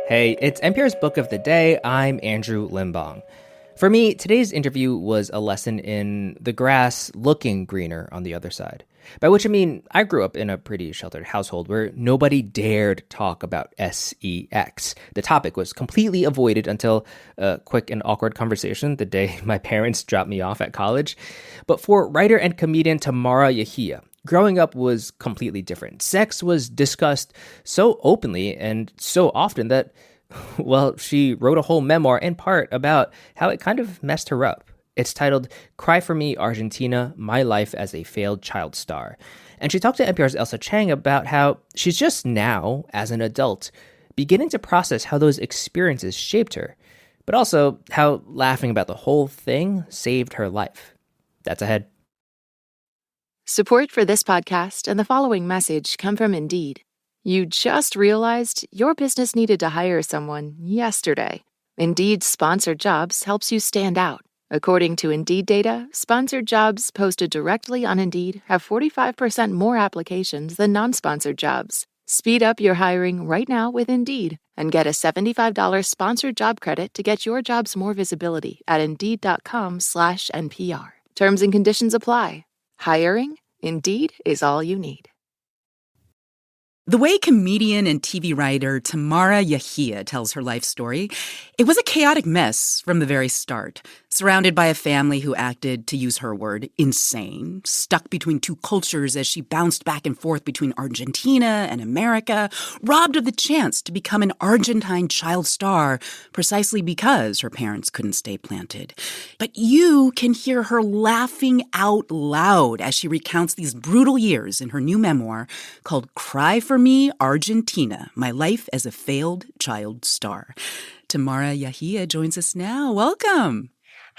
Hey, it's NPR's Book of the Day. I'm Andrew Limbong. For me, today's interview was a lesson in the grass looking greener on the other side. By which I mean, I grew up in a pretty sheltered household where nobody dared talk about sex. The topic was completely avoided until a quick and awkward conversation the day my parents dropped me off at college. But for writer and comedian Tamara Yajia, growing up was completely different. Sex was discussed so openly and so often that, well, she wrote a whole memoir in part about how it kind of messed her up. It's titled Cry for Me, Argentina, My Life as a Failed Child Star. And she talked to NPR's Ailsa Chang about how she's just now, as an adult, beginning to process how those experiences shaped her, but also how laughing about the whole thing saved her life. That's ahead. Support for this podcast and the following message come from Indeed. You just realized your business needed to hire someone yesterday. Indeed's sponsored jobs helps you stand out. According to Indeed data, sponsored jobs posted directly on Indeed have 45% more applications than non-sponsored jobs. Speed up your hiring right now with Indeed and get a $75 sponsored job credit to get your jobs more visibility at Indeed.com/NPR. Terms and conditions apply. Hiring? Indeed is all you need. The way comedian and TV writer Tamara Yajia tells her life story, it was a chaotic mess from the very start. Surrounded by a family who acted, to use her word, insane, stuck between two cultures as she bounced back and forth between Argentina and America, robbed of the chance to become an Argentine child star precisely because her parents couldn't stay planted. But you can hear her laughing out loud as she recounts these brutal years in her new memoir called Cry for Me, Argentina, My Life as a Failed Child Star. Tamara Yajia joins us now. Welcome.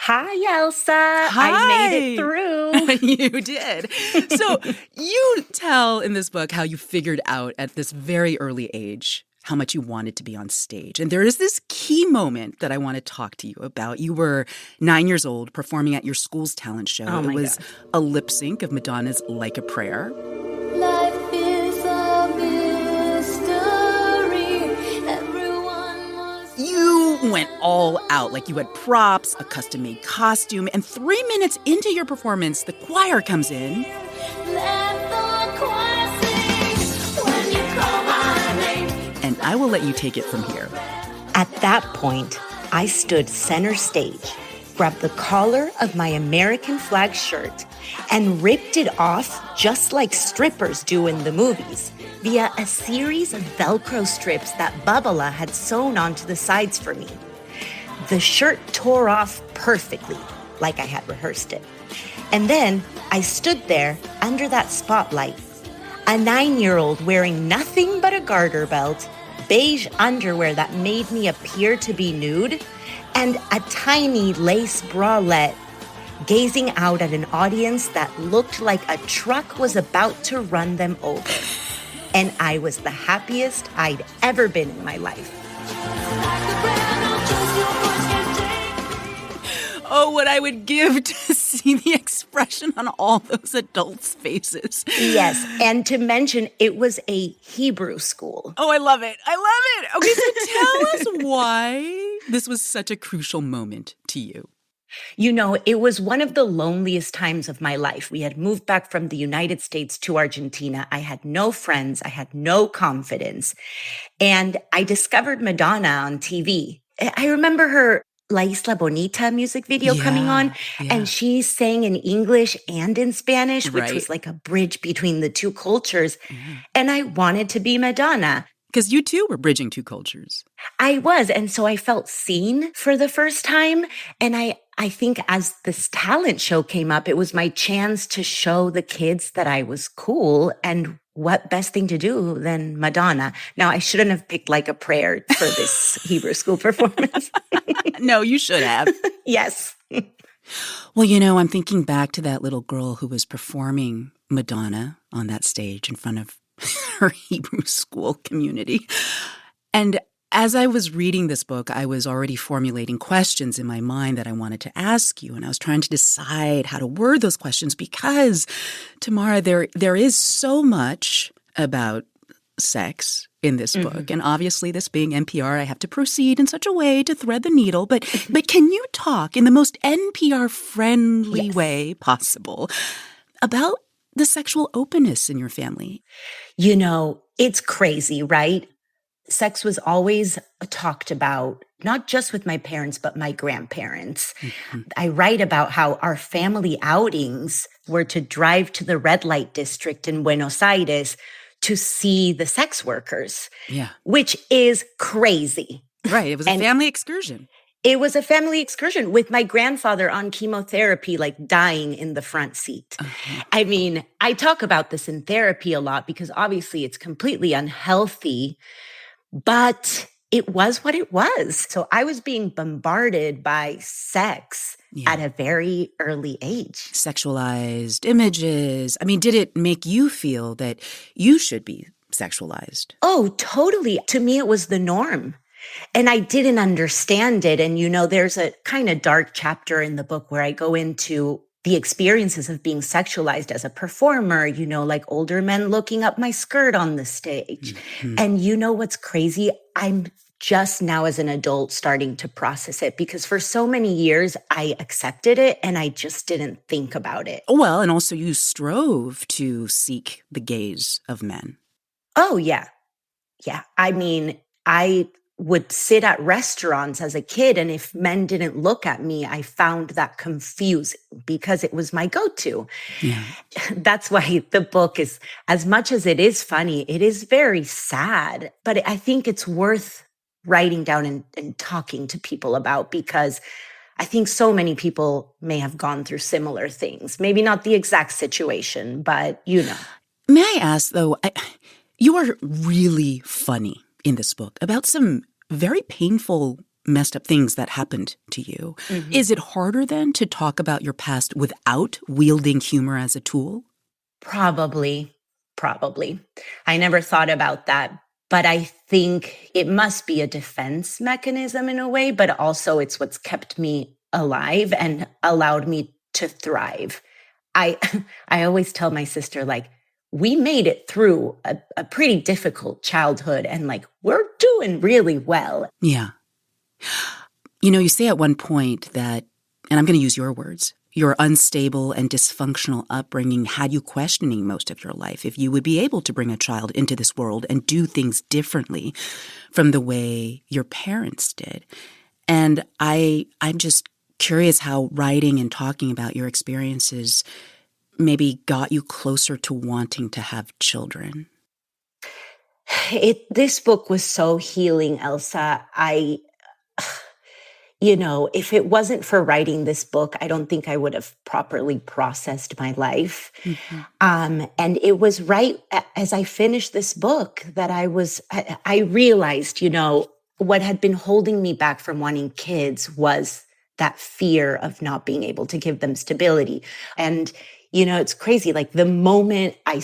Hi, Ailsa. Hi. I made it through. You did. So you tell in this book how you figured out at this very early age how much you wanted to be on stage. And there is this key moment that I want to talk to you about. You were 9 years old performing at your school's talent show. Oh, it was a lip sync of Madonna's Like a Prayer. Life is a mystery. You went all out, like you had props, a custom-made costume, and 3 minutes into your performance, the choir comes in. And I will let you take it from here. At that point, I stood center stage, grabbed the collar of my American flag shirt, and ripped it off just like strippers do in the movies, via a series of Velcro strips that Babala had sewn onto the sides for me. The shirt tore off perfectly, like I had rehearsed it. And then I stood there under that spotlight, a 9-year-old wearing nothing but a garter belt, beige underwear that made me appear to be nude, and a tiny lace bralette, gazing out at an audience that looked like a truck was about to run them over. And I was the happiest I'd ever been in my life. Oh, what I would give to see the expression on all those adults' faces. Yes, and to mention, it was a Hebrew school. Oh, I love it. I love it. Okay, so tell us why this was such a crucial moment to you. You know, it was one of the loneliest times of my life. We had moved back from the United States to Argentina. I had no friends. I had no confidence. And I discovered Madonna on TV. I remember her La Isla Bonita music video coming on, and she sang in English and in Spanish, which was like a bridge between the two cultures. And I wanted to be Madonna. Because you too were bridging two cultures. I was. And so I felt seen for the first time. And I think as this talent show came up, it was my chance to show the kids that I was cool. And what best thing to do than Madonna? Now, I shouldn't have picked Like a Prayer for this Hebrew school performance. No, you should have. Yes. Well, you know, I'm thinking back to that little girl who was performing Madonna on that stage in front of her Hebrew school community. And as I was reading this book, I was already formulating questions in my mind that I wanted to ask you. And I was trying to decide how to word those questions because, Tamara, there is so much about sex in this book. And obviously, this being NPR, I have to proceed in such a way to thread the needle. But can you talk in the most NPR-friendly way possible about the sexual openness in your family? You know, it's crazy, right? Sex was always talked about, not just with my parents, but my grandparents. I write about how our family outings were to drive to the red light district in Buenos Aires to see the sex workers, which is crazy. Right. It was a family excursion. It was a family excursion with my grandfather on chemotherapy, like dying in the front seat. I mean, I talk about this in therapy a lot because obviously it's completely unhealthy, but it was what it was. So I was being bombarded by sex at a very early age. Sexualized images. I mean, did it make you feel that you should be sexualized? Oh, totally. To me, it was the norm. And I didn't understand it. And, you know, there's a kind of dark chapter in the book where I go into the experiences of being sexualized as a performer, you know, like older men looking up my skirt on the stage. And you know what's crazy? I'm just now as an adult starting to process it because for so many years I accepted it and I just didn't think about it. Well, and also you strove to seek the gaze of men. Oh, yeah. Yeah. I mean, I would sit at restaurants as a kid, and if men didn't look at me, I found that confusing because it was my go-to. That's why the book is, as much as it is funny, it is very sad. But I think it's worth writing down and talking to people about because I think so many people may have gone through similar things. Maybe not the exact situation, but you know. May I ask, though, you are really funny in this book about some very painful, messed up things that happened to you. Is it harder then to talk about your past without wielding humor as a tool? Probably. I never thought about that. But I think it must be a defense mechanism in a way, but also it's what's kept me alive and allowed me to thrive. I always tell my sister, like, we made it through a pretty difficult childhood and like we're doing really well. Yeah. You know, you say at one point that, and I'm going to use your words, your unstable and dysfunctional upbringing had you questioning most of your life if you would be able to bring a child into this world and do things differently from the way your parents did. And I'm just curious how writing and talking about your experiences maybe got you closer to wanting to have children. This book was so healing, Ailsa. You know, if it wasn't for writing this book, I don't think I would have properly processed my life. And it was right as I finished this book that I realized, you know, what had been holding me back from wanting kids was that fear of not being able to give them stability. And you know, it's crazy. Like the moment I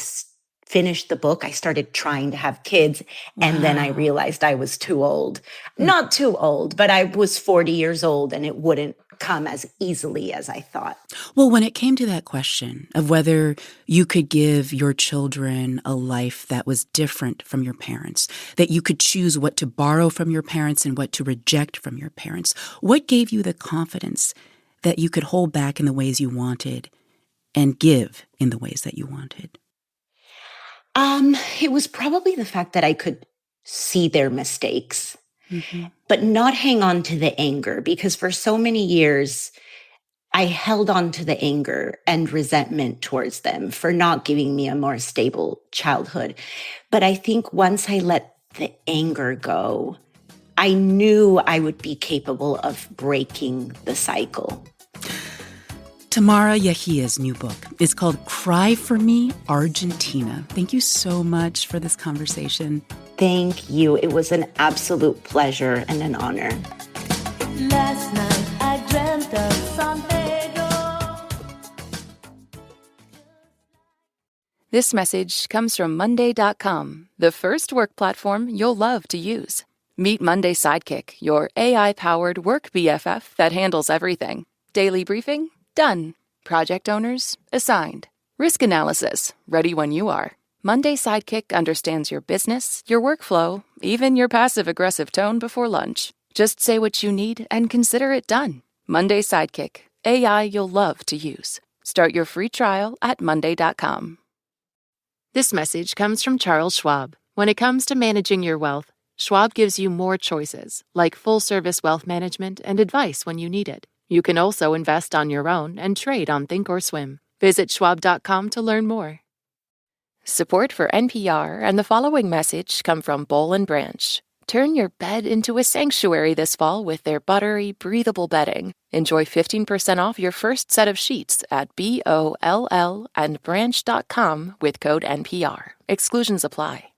finished the book, I started trying to have kids. And then I realized I was too old. Not too old, but I was 40 years old and it wouldn't come as easily as I thought. Well, when it came to that question of whether you could give your children a life that was different from your parents, that you could choose what to borrow from your parents and what to reject from your parents, what gave you the confidence that you could hold back in the ways you wanted and give in the ways that you wanted? It was probably the fact that I could see their mistakes, but not hang on to the anger, because for so many years, I held on to the anger and resentment towards them for not giving me a more stable childhood. But I think once I let the anger go, I knew I would be capable of breaking the cycle. Tamara Yajia's new book is called Cry for Me, Argentina. Thank you so much for this conversation. Thank you. It was an absolute pleasure and an honor. Last night I dreamt of San Pedro. This message comes from Monday.com, the first work platform you'll love to use. Meet Monday Sidekick, your AI-powered work BFF that handles everything. Daily briefing? Done. Project owners? Assigned. Risk analysis? Ready when you are. Monday Sidekick understands your business, your workflow, even your passive-aggressive tone before lunch. Just say what you need and consider it done. Monday Sidekick, AI you'll love to use. Start your free trial at monday.com. This message comes from Charles Schwab. When it comes to managing your wealth, Schwab gives you more choices, like full-service wealth management and advice when you need it. You can also invest on your own and trade on Thinkorswim. Visit schwab.com to learn more. Support for NPR and the following message come from Boll and Branch. Turn your bed into a sanctuary this fall with their buttery, breathable bedding. Enjoy 15% off your first set of sheets at BOLL and branch.com with code NPR. Exclusions apply.